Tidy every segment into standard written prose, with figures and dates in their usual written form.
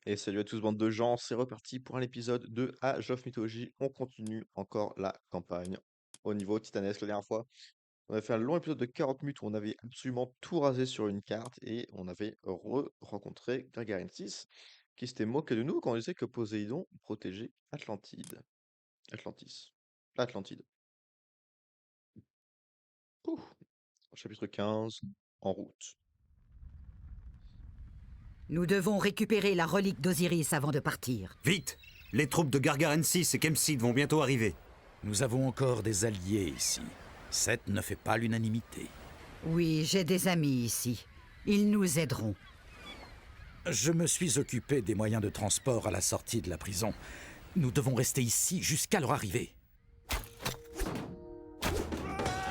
Et salut à tous, bande de gens, c'est reparti pour un épisode de Age of Mythology. On continue encore la campagne au niveau titanesque. La dernière fois, on a fait un long épisode de 40 minutes où on avait absolument tout rasé sur une carte et on avait rencontré Gargarine 6 qui s'était moqué de nous quand on disait que Poséidon protégeait Atlantide. Atlantis. Atlantide. Ouh. Chapitre 15, en route. Nous devons récupérer la relique d'Osiris avant de partir. Vite! Les troupes de Gargarensis et Kemsid vont bientôt arriver. Nous avons encore des alliés ici. Seth ne fait pas l'unanimité. Oui, j'ai des amis ici. Ils nous aideront. Je me suis occupé des moyens de transport à la sortie de la prison. Nous devons rester ici jusqu'à leur arrivée.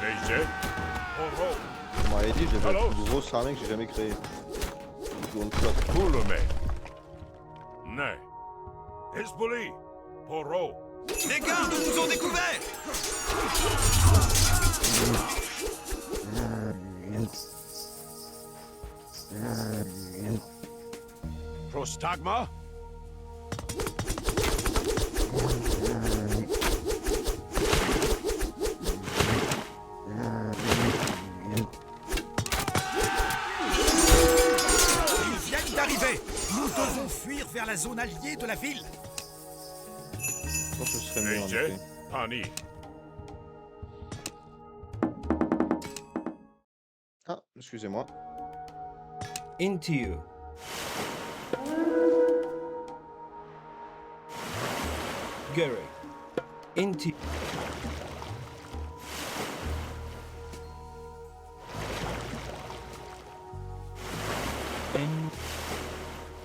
Neyse? Horo, On m'avait dit que j'avais la Alors plus grosse armée que j'ai jamais créée. One shot. Kulame. Ne. Hezbollah. Horo. Les gardes nous ont découverts! Prostagma? Ils viennent d'arriver! Nous devons fuir vers la zone alliée de la ville. Je pense que ce serait mieux en Neyse? effet. Pani. Ah, excusez-moi. Into you. Gary. Into.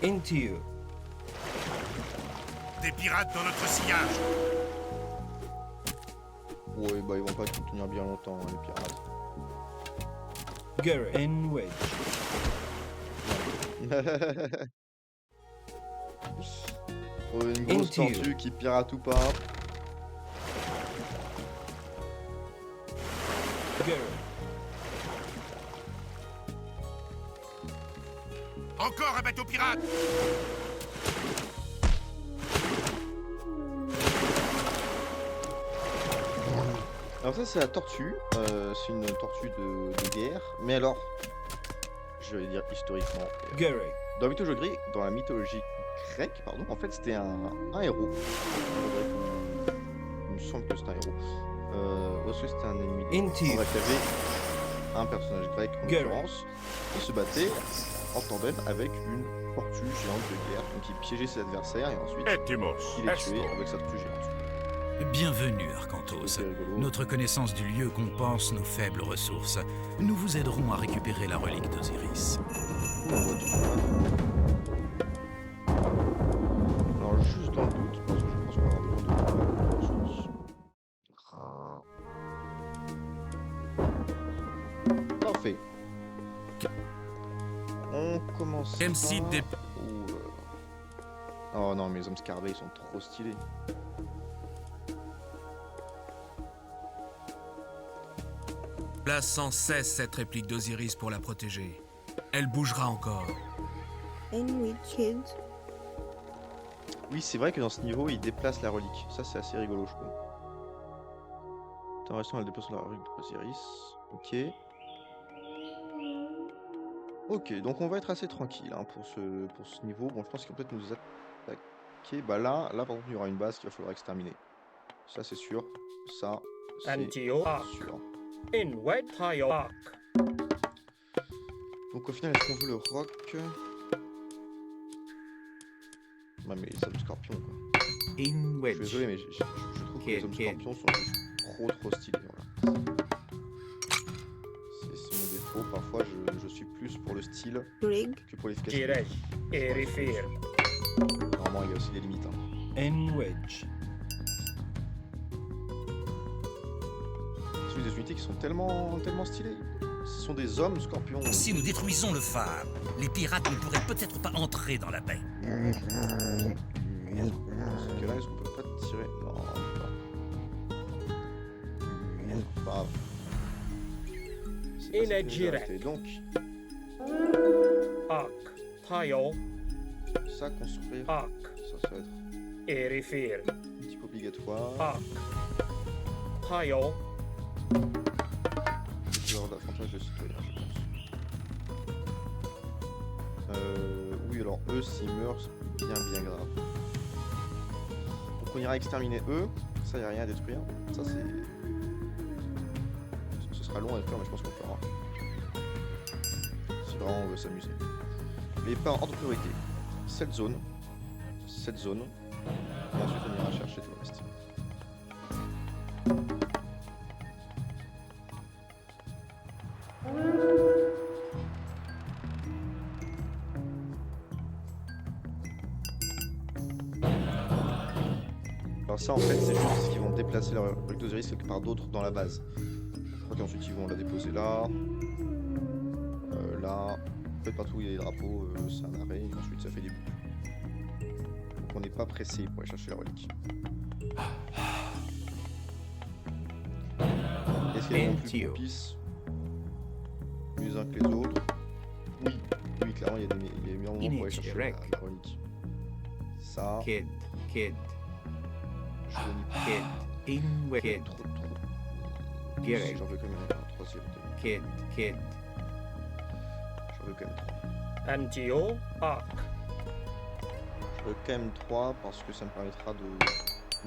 Into you. Des pirates dans notre sillage! Ouais, bah ils vont pas tenir bien longtemps, hein, les pirates. Gary. In wedge. Oh, une grosse Into you. tortue qui pirate ou pas. Gary. Encore un bateau pirate! Alors ça c'est la tortue, c'est une tortue de guerre, mais alors, je vais dire historiquement, Gary. dans la mythologie grecque, pardon, en fait c'était un héros. Il me semble que c'est un héros. Ou est-ce que c'était un ennemi? Into you. Bref, il y avait un personnage grec en Gary. l'occurrence, qui se battait en tandem avec une tortue géante de guerre, donc il piégeait ses adversaires et ensuite Etimos. il les Esto. tuait avec sa tortue géante. Bienvenue, Arcantos. C'est rigolo. Notre connaissance du lieu compense nos faibles ressources. Nous vous aiderons à récupérer la relique d'Osiris. On voit tout. Alors juste dans le doute, parce que je pense qu'on va avoir besoin de ressources. Parfait. On commence. MC par- des- Ouh là là. Oh non, mes hommes scarabées ils sont trop stylés. Place sans cesse cette réplique d'Osiris pour la protéger. Elle bougera encore. Oui, c'est vrai que dans ce niveau, il déplace la relique. Ça, c'est assez rigolo, je trouve. Tant restant, elle déplace la relique d'Osiris. Ok. Ok, donc on va être assez tranquille hein, pour ce niveau. Bon, je pense qu'ils vont peut-être nous attaquer. Bah là, par contre, il y aura une base qu'il va falloir exterminer. Ça, c'est sûr. Ça, c'est Antioch. sûr. In Wet Tyoak. Donc au final, est-ce qu'on veut le roc? Ouais, mais les hommes scorpions, quoi. In Je suis wedge. désolé, mais je trouve que les hommes Ok. scorpions sont juste trop stylés. Voilà. C'est mon défaut. Parfois, je suis plus pour le style que pour l'efficacité. Jirej. Erifir. Normalement, il y a aussi des limites. Hein. In wedge. Ce sont des unités qui sont tellement stylées. Ce sont des hommes scorpions. Si nous détruisons le phare, les pirates ne pourraient peut-être pas entrer dans la baie. Dans ce cas-là, est-ce qu'on peut pas tirer? Non, pas. Pas grave. C'est pas Inagirek. sécurisé. Donc, Ak. Tyo. ça, construire. Arc. Ça va être Erifir. un petit peu obligatoire. Arc. Hayo. Lors d'affrontage de citoyens, je pense. Oui, alors eux, s'ils meurent, c'est bien grave. Donc on ira exterminer eux. Ça, y a rien à détruire. Ça, c'est... Ce sera long à détruire, mais je pense qu'on le fera. Si vraiment on veut s'amuser. Mais par ordre de priorité. Cette zone. Et ensuite, on ira chercher tout le reste. Alors ça en fait c'est juste qu'ils vont déplacer leur relique d'Osiris quelque part d'autre dans la base. Je crois qu'ensuite ils vont la déposer là. Là. En fait partout où il y a les drapeaux, c'est un arrêt et ensuite ça fait des boucles. Donc on n'est pas pressé pour aller chercher la relique. Est-ce qu'il y a plus propices les uns que les autres? Oui, clairement il y a des meilleurs moments pour aller chercher la relique. Ça. Kid. Je In Kid. trop. Direct. J'en veux quand même un troisième. Kid. J'en veux quand même 3. Antio. Arc. Je veux quand même 3 parce que ça me permettra de...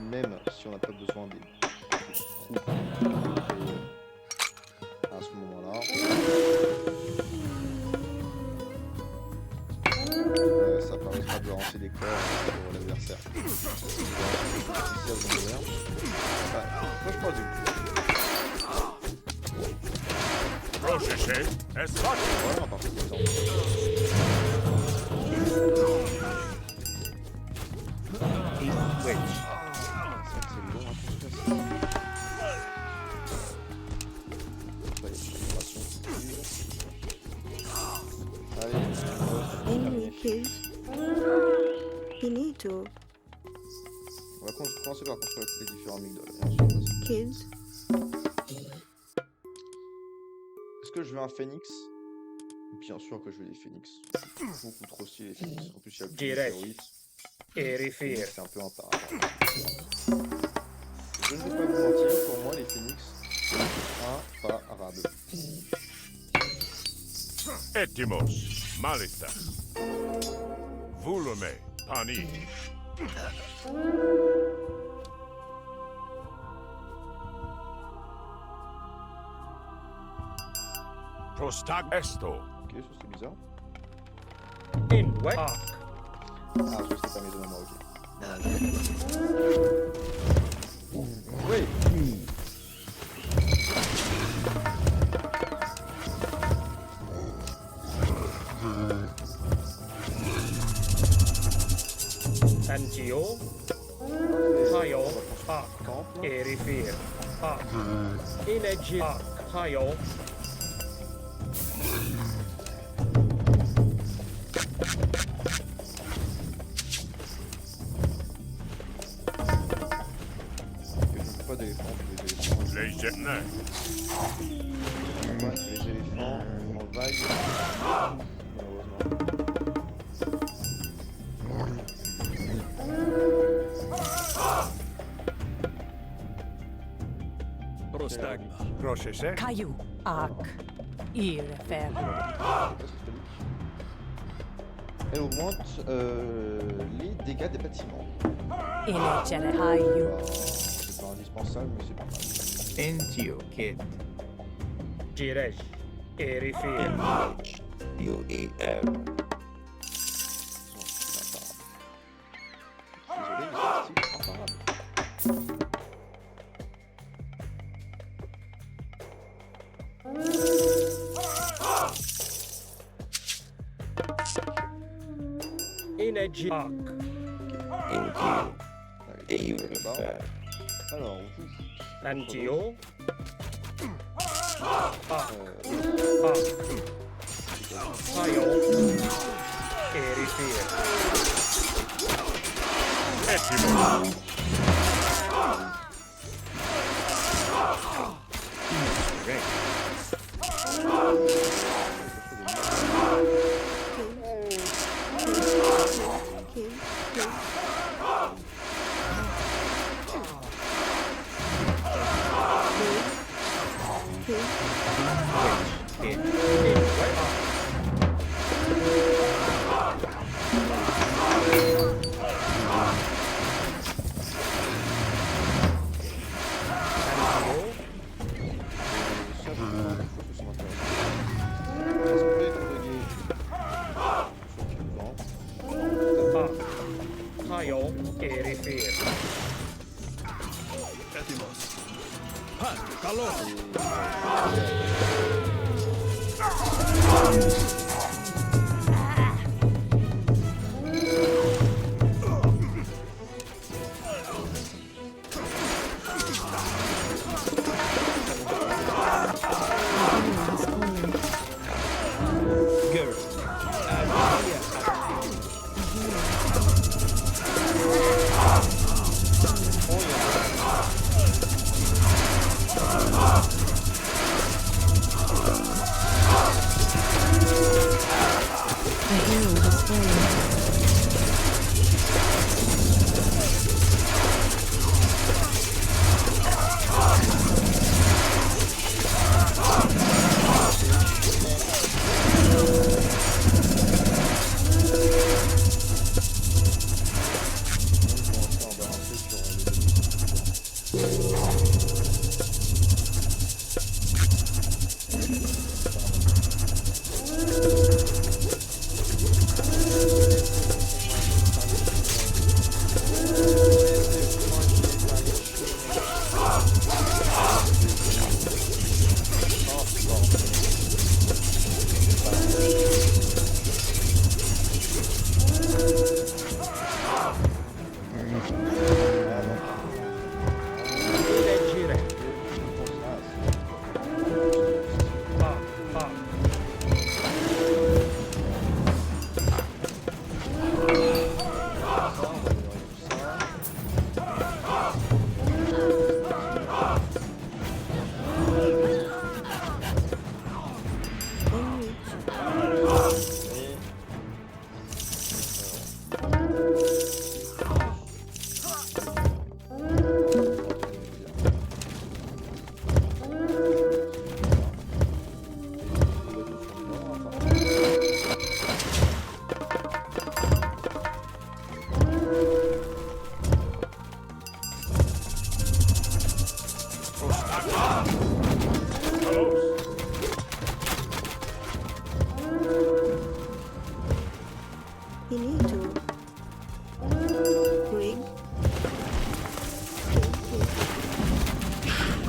Même si on n'a pas besoin des troupes à ce moment-là. Ça permettra de lancer des corps pour l'adversaire. Moi je crois du Protéger. Est-ce vraiment par contre. In Wedge. C'est long à construire ça. Allez, Kid. Finito. on va commencer par construire les différents amygdales. Et ensuite, on va... Kids. Est-ce que je veux un phénix? Bien sûr que je veux des phénix. Beaucoup trop stylé les phénix. En plus, il y a le Direct. météorite. Erifir. C'est un peu imparable. Je ne vais pas vous mentir, pour moi, les phénix, c'est imparable. Etimos. Malita. Volume. Pani. Prostag esto. Ok, ça c'est bizarre. In Wedge. Arc. Ah, je sais pas mes zones à moi, ok. Oui. Antio. Hayo. Arc. Temple. Erifir. Arc. Inegi. Arc. Hayo. Je ne veux pas d'éléphants, je veux des éléphants. Les jetnais. Ouais, les éléphants en vague. Malheureusement. Prostagma. Protéger. Caillou, arc, Irefer, Elle augmente les dégâts des bâtiments. Inegere Hayu, C'est pas indispensable, mais c'est pas mal. Entio. Kid. Jirej. Erifir. UEF. Désolé, mais c'est imparable. Inegi. Arc. Entio. Allez, là-bas. Alors, vous. Antio. Arc. Arc. Hayo. Erifir. Etimos. Hayo et Rifir.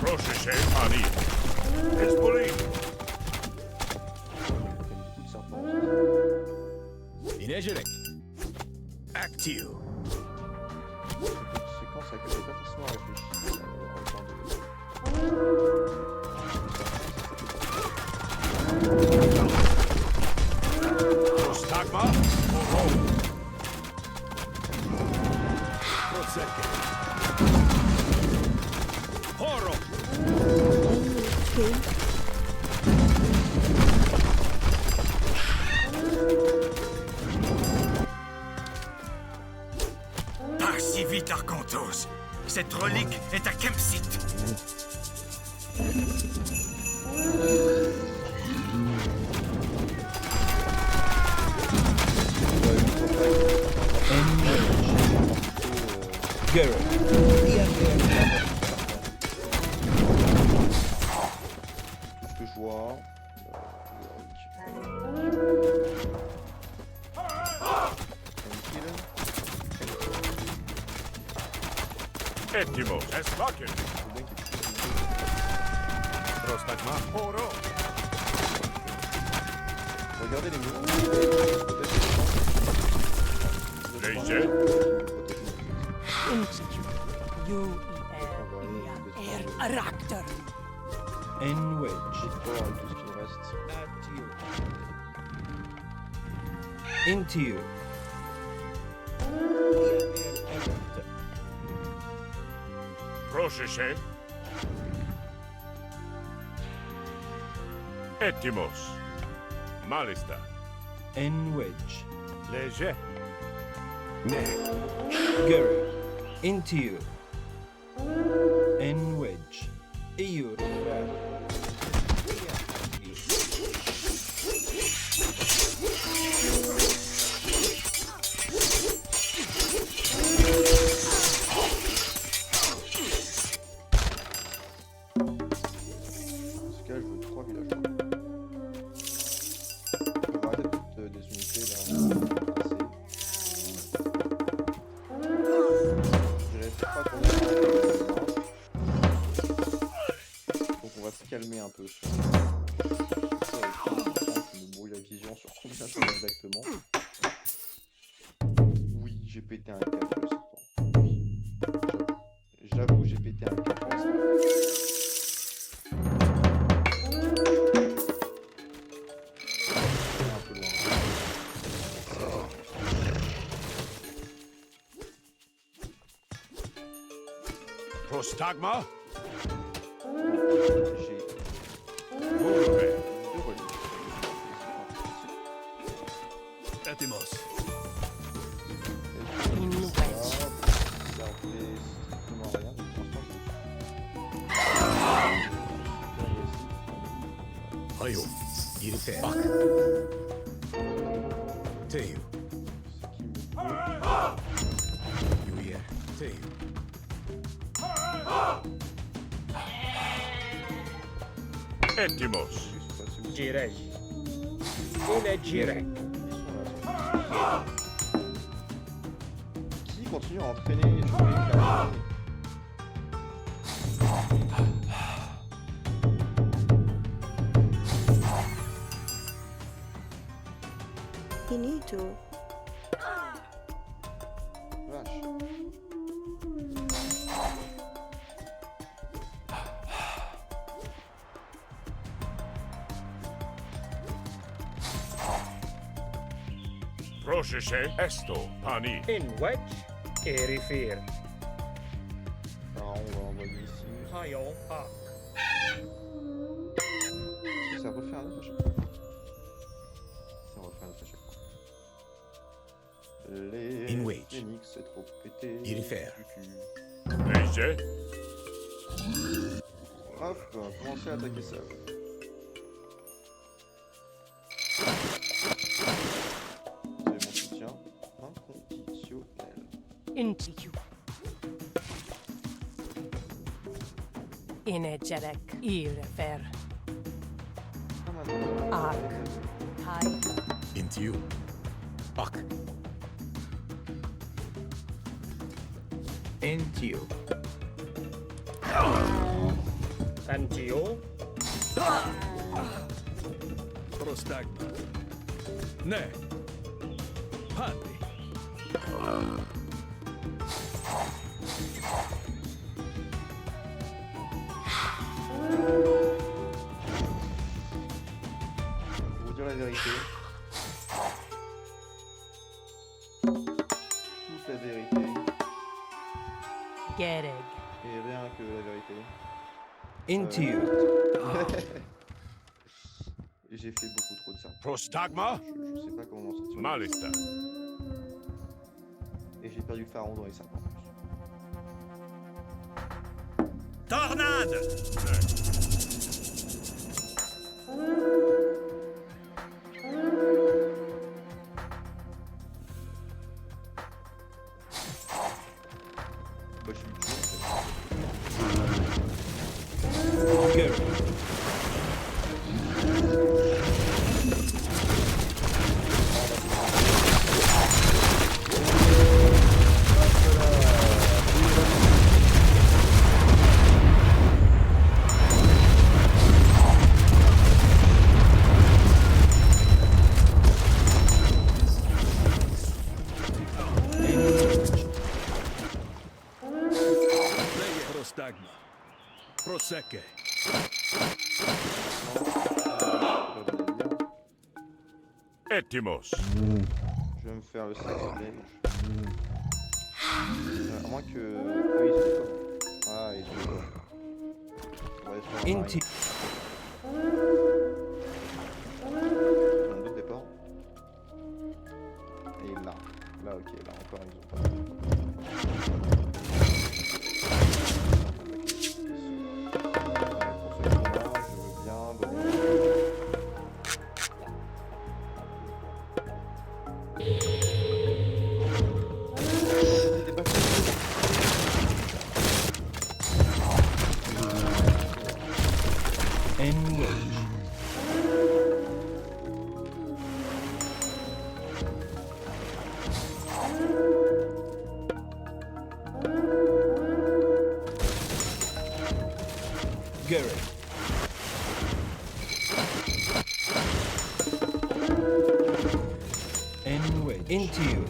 Prošeše Pani. Espoli. Inejerek. Actio. Séquence à laquelle j'ai pas forcément réfléchi. Prostagma. Oro. Prosecke. Horo. Pas si vite, Arcantos. Cette relique est à Kempsit. Tout ce que je vois. Ettimos. Esvaken. Prostagma. Oro. Regardez les murs. Leise. Rakter. Enwedge. J'ai peur avec tout ce qui nous reste. Intio. Prošeše. Ettimos. Malista. Enwedge. Leže. Ne. Gary. Intio. Enwedge. Iur. peu sur ça, je me brouille la vision sur combien ça va exactement. Oui, j'ai pété un câble le serpent. Oui. J'avoue, j'ai pété un câble le serpent. Un peu loin. Prostagma. J'ai Volve. deux reliques. Athemos. In wedge. Ça fait strictement rien, donc pour l'instant je... Rayo. Irifer. Teu. Yuia. Teu. Etimos. Girej. Inegirek. Qui continue à entraîner et jouer la... Finito. Vache. Procese esto, pani. In wedge. Erifir. Alors on va envoyer ici. Hayon Ak. Est-ce que ça refait un autre à chaque fois? Ça refait un autre à chaque fois. Les Inwage. Phoenix, c'est trop pété. Irifer. Leige. Hop, commencez à attaquer ça. Vous avez mon soutien inconditionnel. Into. Inegerek. Irifer. Ak. Hai. Intiu. Pak. Intio. Antio. Prostagma. Ne. Pani. Pour vous dire la vérité. Toute la vérité. Gereg. Et rien que la vérité. Intio. J'ai fait beaucoup trop de ça. Prostagma. Je sais pas comment m'en sortir. Malista. Et j'ai perdu le pharaon dans les serpents. Tornade! Bah, je suis tué Gary. Prostagma. Prosecke. Etimos. Je vais me faire le sac belge. À moins que... Ah, ils ont des coffres. Ah, ils ont des coffres. On va être en Intio. Ils ont deux départs. Et là. Là, ok. Là, encore, ils ont pas... Pour ce combat, je veux bien donner... Enwage. Gary. Into you.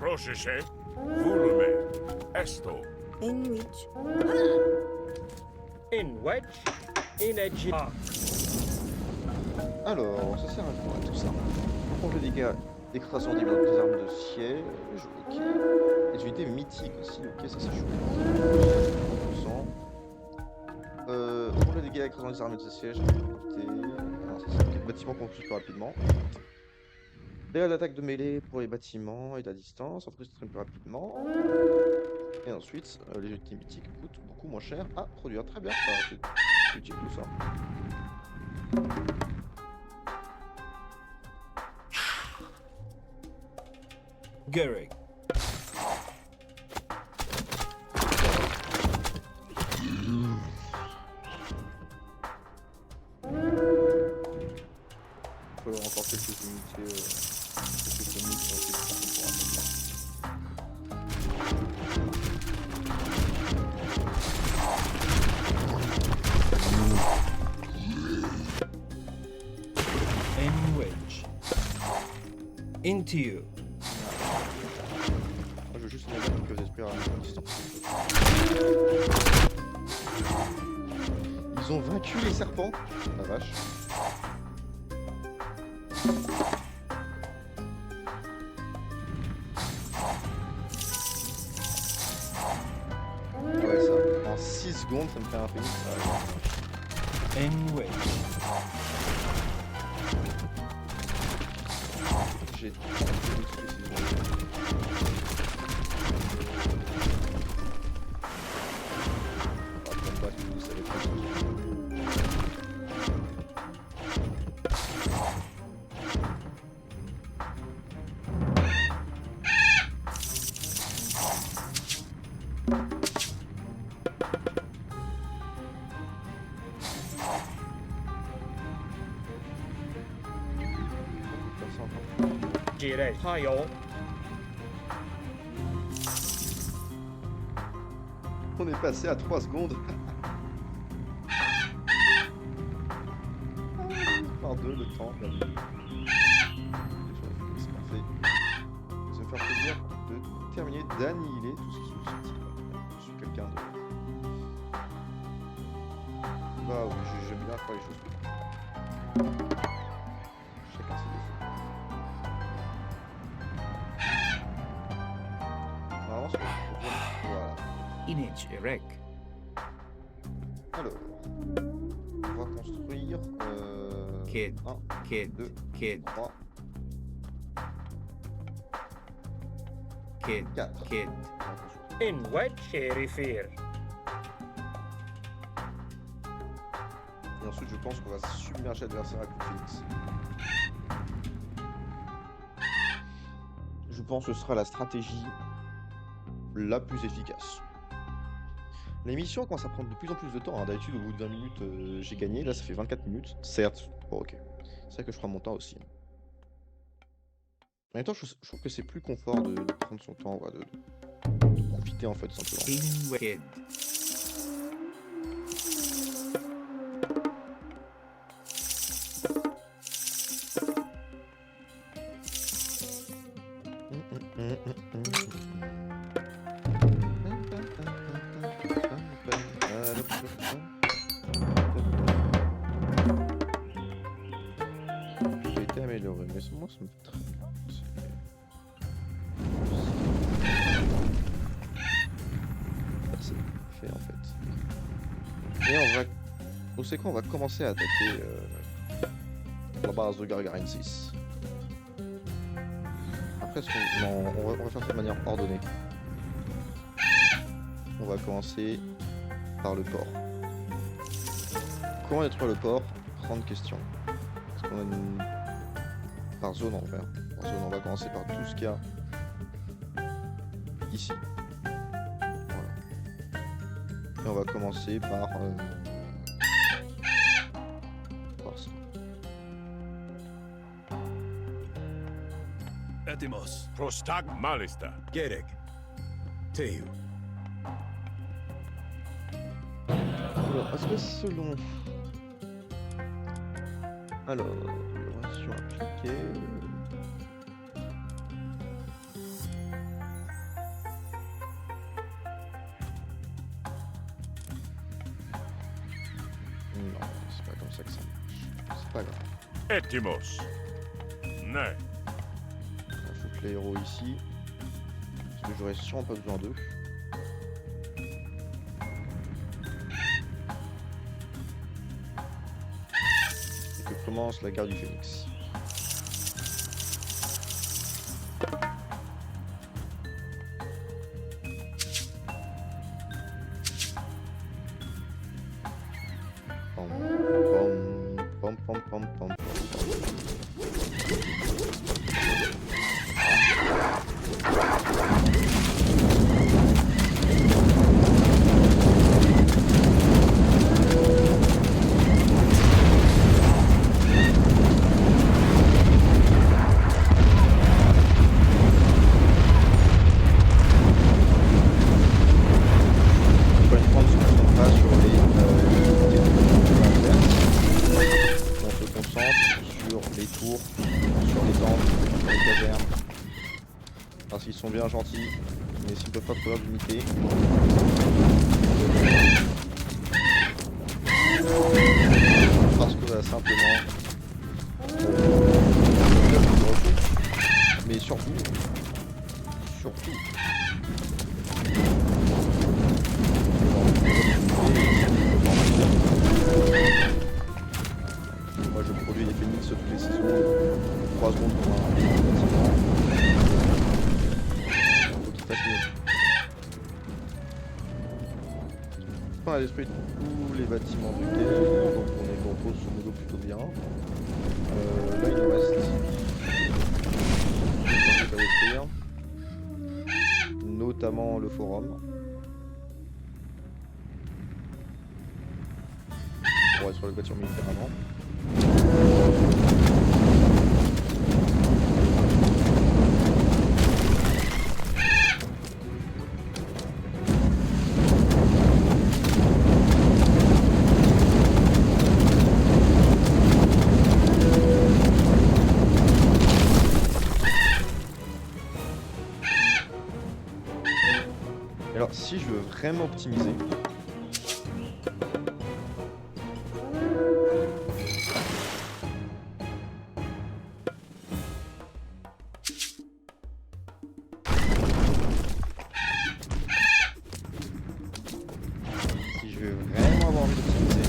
Protégé, volume, esto, In which? In wedge. In edge. Arc. Alors, ça sert à quoi tout ça? Pour les dégâts d'écrasement des armes de siège, ok. Les unités mythiques aussi, ok, ça c'est chouette. 100%. Pour les dégâts d'écrasement des armes de siège, écoutez. Alors, ça c'est les bâtiments qu'on tue plus rapidement. Dégâts d'attaque de mêlée pour les bâtiments et de la distance, en plus très plus rapidement. Et ensuite, les unités mythiques coûtent beaucoup moins cher à produire. Très bien, c'est utile tout ça. Garrick. Faut remporter quelques unités, quelques unités ensuite pour In wedge. Into you. Moi je veux juste une attaque que j'espère à distance. Ils ont vaincu les serpents. La vache. Ouais ça. En 6 secondes ça me fait un phénix. In wedge. J'ai Jirei. Hayo. On est passé à 3 secondes. Par 2 le temps perdu. C'est parfait. Ça va me faire plaisir de terminer d'annihiler tout ce qui nous sortit. Je suis quelqu'un de... Bah oui, j'aime bien faire les choses. Chacun ses défauts. Normalement, c'est voilà. Image erect. Alors, on va construire Kid, 1, kid, 2, kid, 3, kid, 4. kid. In wedge. Erifir. Et ensuite, je pense qu'on va submerger l'adversaire avec le Phoenix. Je pense que ce sera la stratégie la plus efficace. Les missions commencent à prendre de plus en plus de temps. Hein. D'habitude, au bout de 20 minutes, j'ai gagné. Là, ça fait 24 minutes. Certes. Bon, ok. C'est vrai que je prends mon temps aussi. En même temps, je trouve que c'est plus confort de prendre son temps, ouais, de profiter en fait, simplement. In kid. J'ai été amélioré, mais moi ça me fait très bien. C'est fait en fait. Et on va. Vous savez quoi, on va commencer à attaquer la base de Gargarine 6. Après, non, on va faire ça de manière ordonnée. On va commencer par le port. Comment détruire le port? Grande question. Parce qu'on a une... Par zone en vrai. Par zone, on va commencer par tout ce qu'il y a ici. Voilà. Et on va commencer par ça. Atimos. Prostag Malista. Gerek. Teu. Alors, est-ce que selon... Alors, amélioration appliquée... Non, c'est pas comme ça que ça marche. C'est pas grave. Etimos. Ne. On fout les héros ici. Parce que j'aurais sûrement pas besoin d'eux. Et que commence la guerre du Phénix. Pom, pom, pom, pom, pom, pom. Parce qu'ils sont bien gentils, mais s'ils peuvent pas produire d'unité. Parce que simplement. Mais surtout. Moi je produis des phénix toutes les saisons. 3 secondes pour un bâtiment. On a détruit tous les bâtiments du guerre, donc on est grosso modo plutôt bien. Là il nous reste des trucs à détruire, notamment le forum. On va sur le bâtiment militaire avant. Alors si je veux vraiment optimiser, avoir envie d'optimiser,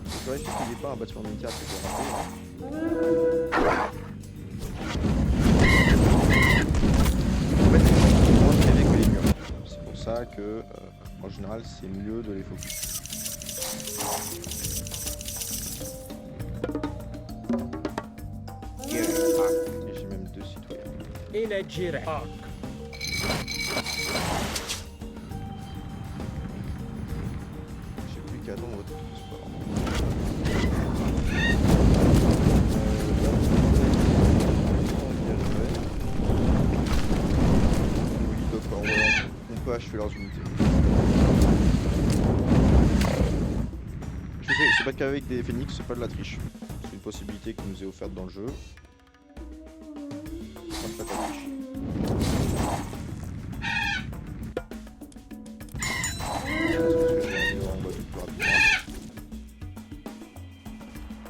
Je vérifie qu'il n'y ait pas un bâtiment militaire qui est raté. En fait, ils sont moins privés que les murs. C'est pour ça que, en général, c'est mieux de les focus. Et j'ai même 2 citoyens. Energy Arc. J'ai plus qu'à attendre votre transport. Oui, d'accord, on peut achever leurs unités. Je sais, c'est pas qu'avec des phénix, c'est pas de la triche. C'est une possibilité qui nous est offerte dans le jeu. C'est pas de la triche.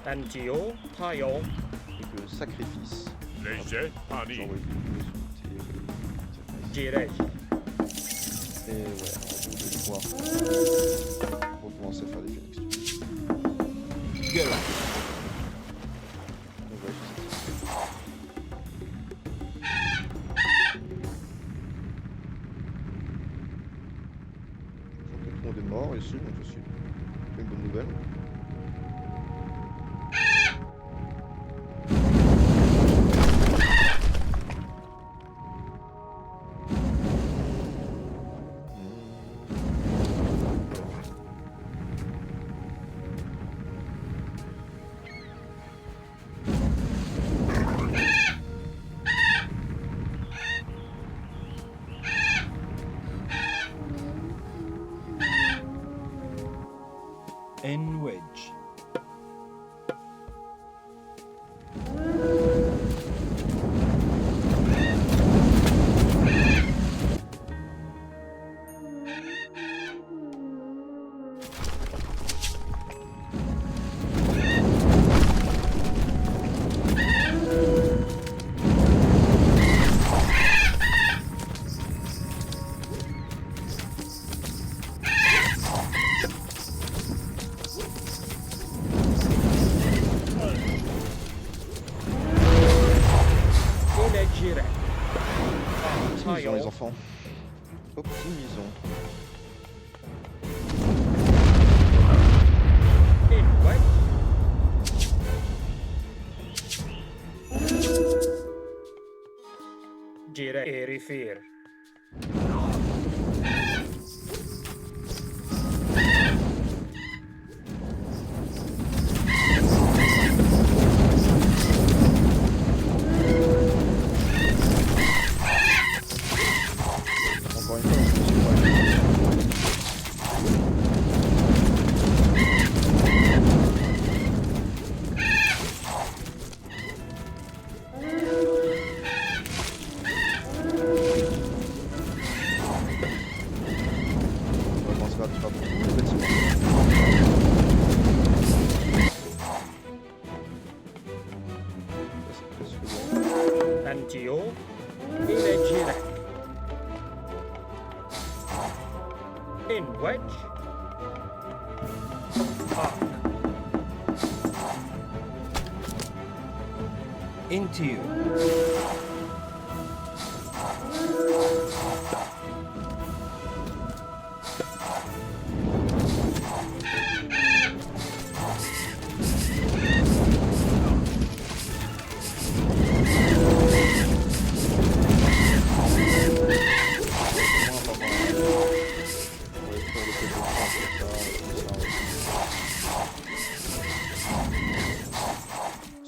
Antio, Tayo, Et que sacrifice. Léger, Pani. J'envoie des unités. Jirej, Et ouais, on va pouvoir recommencer à faire des phoenix. Garrick. On va utiliser ça. Je crois que tout le monde est mort ici, donc c'est une bonne nouvelle. N wedge. Energy Rack. Optimisons les enfants. Optimisons. In what? Jirej, Erifir. Encore une fois, on se on va commencer par faire beaucoup de bâtiments. Ça, c'est presque bon. Antio, Energy Rack. In wedge. Arc. Into you.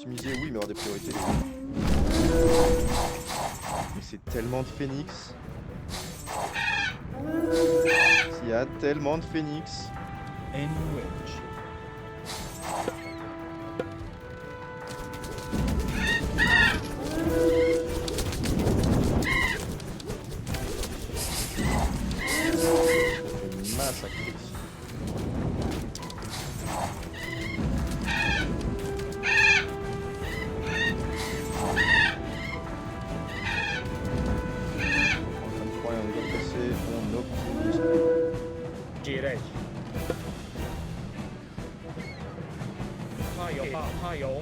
Optimiser, oui, mais avoir des priorités. Mais c'est tellement de phénix. Il y a tellement de phénix. N wedge. Ça fait massacrer ici. On est de passer, on optimise. Jirej. Aye-o.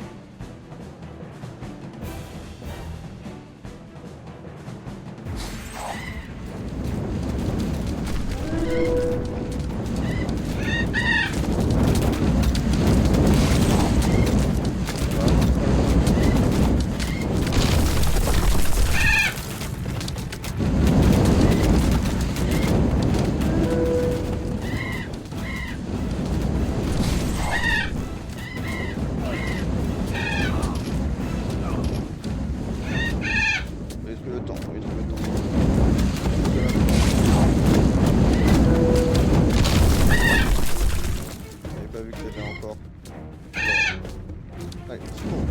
Faut trouver le temps, faut trouver le temps. J'avais pas vu que t'avais encore. Allez, c'est bon.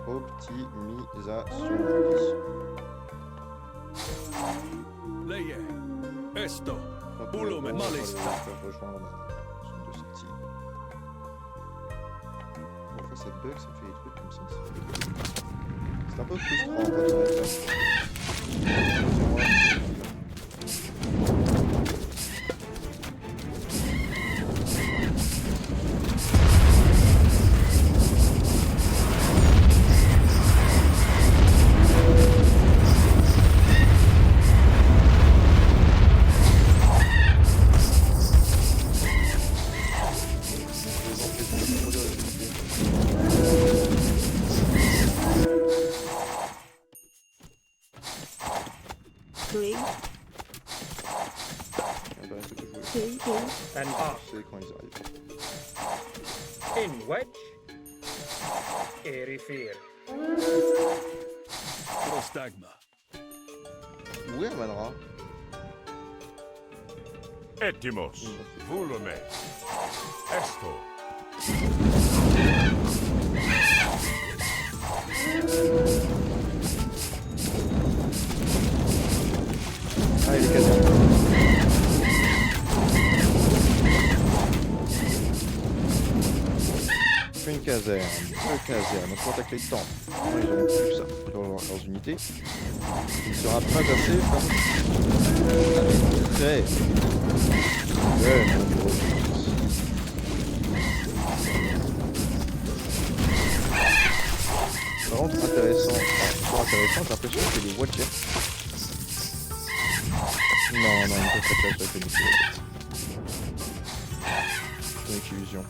Optimisation, je dis. Leie. Esto. Quand Pulo on me va molesta. rejoindre la zone de sortie. Bon, fois ça bug, ça me fait des trucs comme ça. C'est un peu frustrant quand on est là. C'est moi. Three, Ah bah, c'est tout joué. two, And off. C'est quand ils arrivent. In wedge. Erifir. Prostagma. Où est Amanra? Etimos. Volume. Esto. Ah, il est caserne. Une caserne, deux casernes, on contacte les temples. Non, ils auront plus ça dans leurs unités. Il sera pas assez avec très. Par contre, intéressant, j'ai l'impression que les Watchers. Non, ils ne peuvent pas tirer sur les péninsule. C'est une illusion.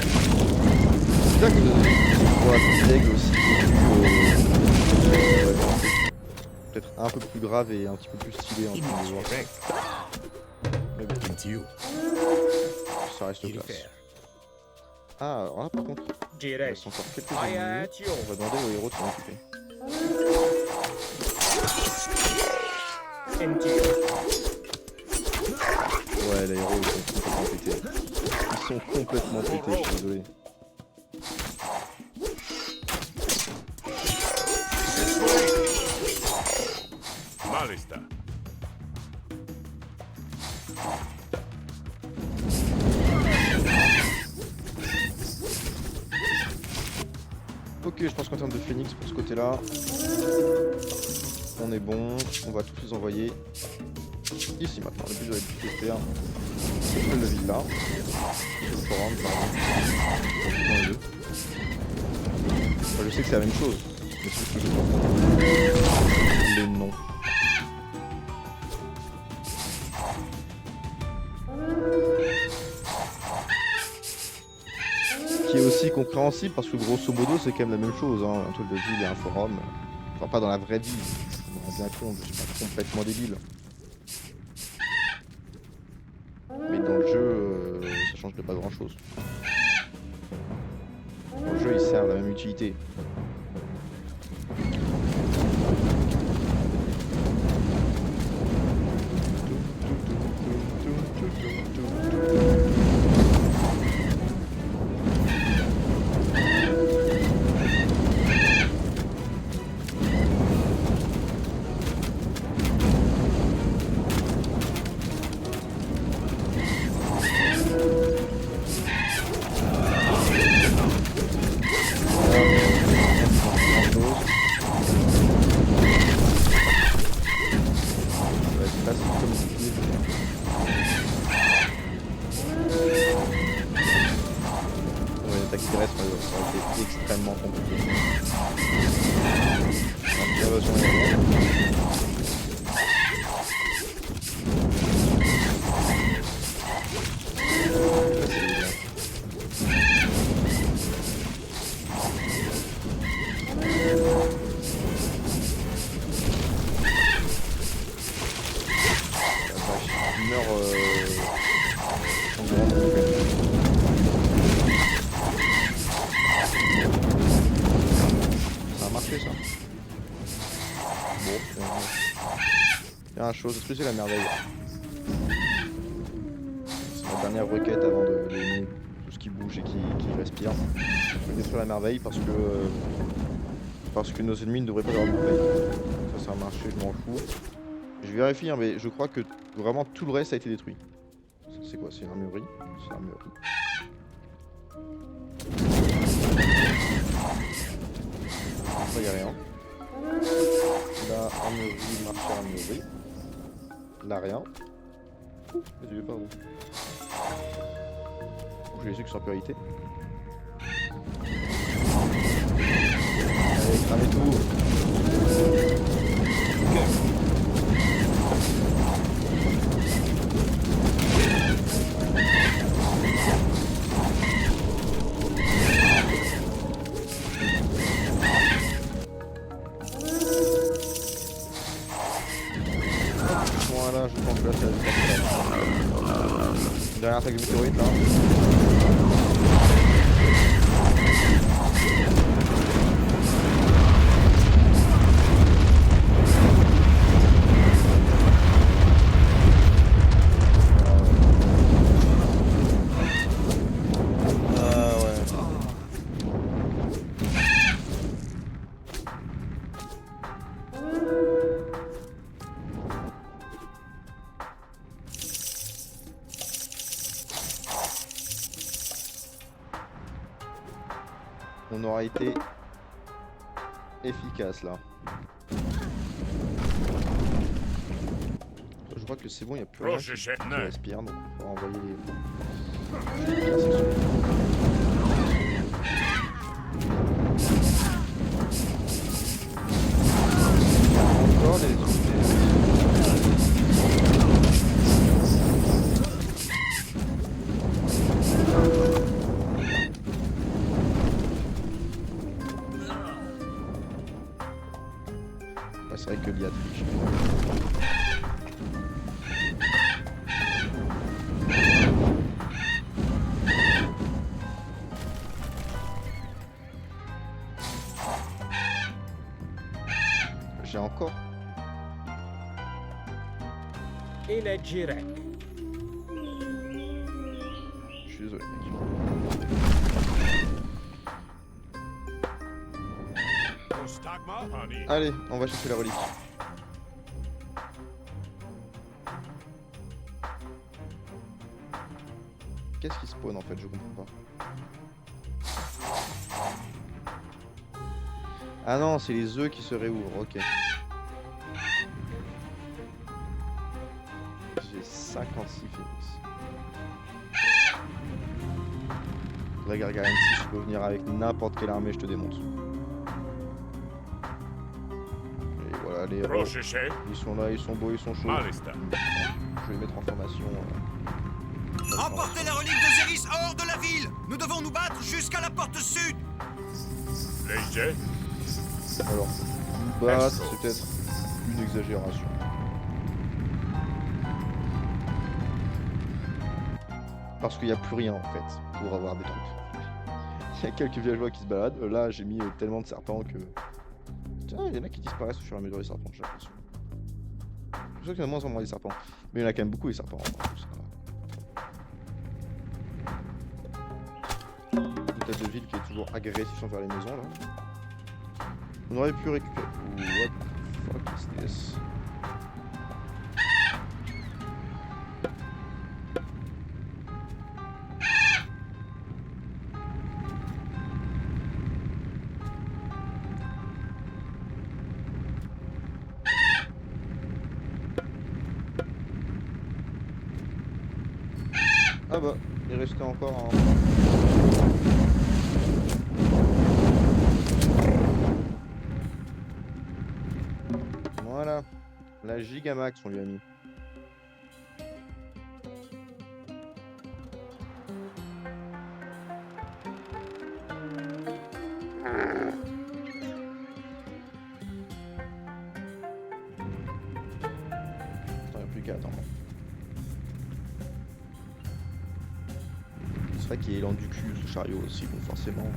C'est ça que pour la petite aigle aussi, peut-être un peu plus grave et un petit peu plus stylé en train de voir. Mais bon, ça reste classe. Ah, alors là par contre, il Jirek. reste encore quelques Aye ennemis. at you. On va demander aux héros de s'en occuper. Into you. Ouais, les héros ils sont complètement pétés. Ils sont complètement pétés, je suis désolé. Malista. Ok, je pense qu'en termes de phoenix pour ce côté-là, on est bon, on va tous les envoyer ici maintenant. Le but de faire c'est le ville là. Le forum, pardon. Dans les deux. Enfin, je sais que c'est la même chose, mais c'est juste que je comprends les noms. Qui est aussi compréhensible parce que grosso modo c'est quand même la même chose, hein. Un truc de ville et un forum. Enfin pas dans la vraie vie, on en rend bien compte, je suis pas complètement débile. Mais dans le jeu, ça change de pas grand chose. Dans le jeu ils servent la même utilité. terrestre, ça aurait été extrêmement compliqué. Observation aérienne. Ça a marché ça. Bon, il y a une chose, est-ce que c'est la merveille? C'est la dernière requête avant d'éliminer tout ce qui bouge et qui respire. Je vais détruire la merveille parce que nos ennemis ne devraient pas avoir de merveille. Ça a marché, je m'en fous. Je vérifie, hein, mais je crois que vraiment tout le reste a été détruit. C'est quoi? C'est une armurerie? C'est une armurerie. Ça y a rien. Là, armurerie, marché, armurerie. Là, rien. Mais je vais pas où. J'ai les yeux qui sont en priorité. Allez, cramez tout. Voilà, je pense que là c'est la dernière attaque de météorite là. On aura été efficace là. Je crois que c'est bon, il n'y a plus rien qui respire, donc on va envoyer les... Encore des... C'est vrai que l'IA triche. J'ai encore. Il est Jirek. Je suis désolé, mec. Allez, on va chercher la relique. Qu'est-ce qui spawn en fait? Je comprends pas. Ah non, c'est les œufs qui se réouvrent, ok. J'ai 56 phoenix. La Gargarine, si je peux venir avec n'importe quelle armée, je te démonte. Les héros, ils sont là, ils sont beaux, ils sont chauds. Je vais mettre en formation. Emportez la relique de Zéris hors de la ville. Nous devons nous battre jusqu'à la porte sud. Léger. Alors, nous battre, c'est peut-être une exagération. Parce qu'il n'y a plus rien en fait pour avoir des troupes. Il y a quelques villageois qui se baladent. Là, j'ai mis tellement de serpents que... Tiens, il y en a qui disparaissent au fur et à mesure des serpents, j'ai l'impression. Je suis sûr qu'il y en a moins en moins des serpents. Mais il y en a quand même beaucoup les serpents. Une tête de ville qui est toujours agressif envers les maisons là. On aurait pu récupérer... What the fuck is this? Ah bah, il restait encore un... Voilà. La Gigamax, on lui a mis. Il n'y a plus qu'à attendre. C'est vrai qu'il est lent du cul ce chariot aussi, donc forcément.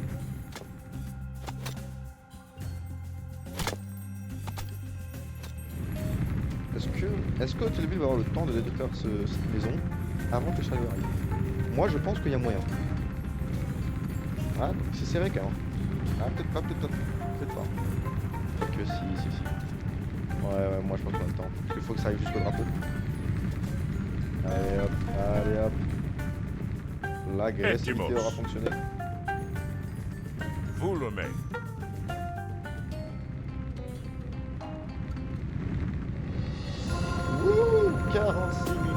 Est-ce que Hôtel Ville va avoir le temps de faire cette maison avant que le chariot arrive? Moi je pense qu'il y a moyen. Ah, donc c'est serré quand même. Ah, peut-être pas, peut-être pas. Peut-être pas. Que si. Ouais, moi je pense qu'on a le temps. Parce qu'il faut que ça aille jusqu'au drapeau. Allez hop, allez hop. L'agressivité Timos. aura fonctionné. Vous le mettez. Wouh, 46 minutes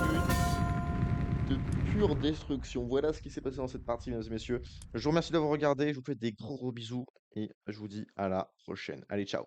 de pure destruction. Voilà ce qui s'est passé dans cette partie, mesdames et messieurs. Je vous remercie d'avoir regardé. Je vous fais des gros bisous. Et je vous dis à la prochaine. Allez, ciao.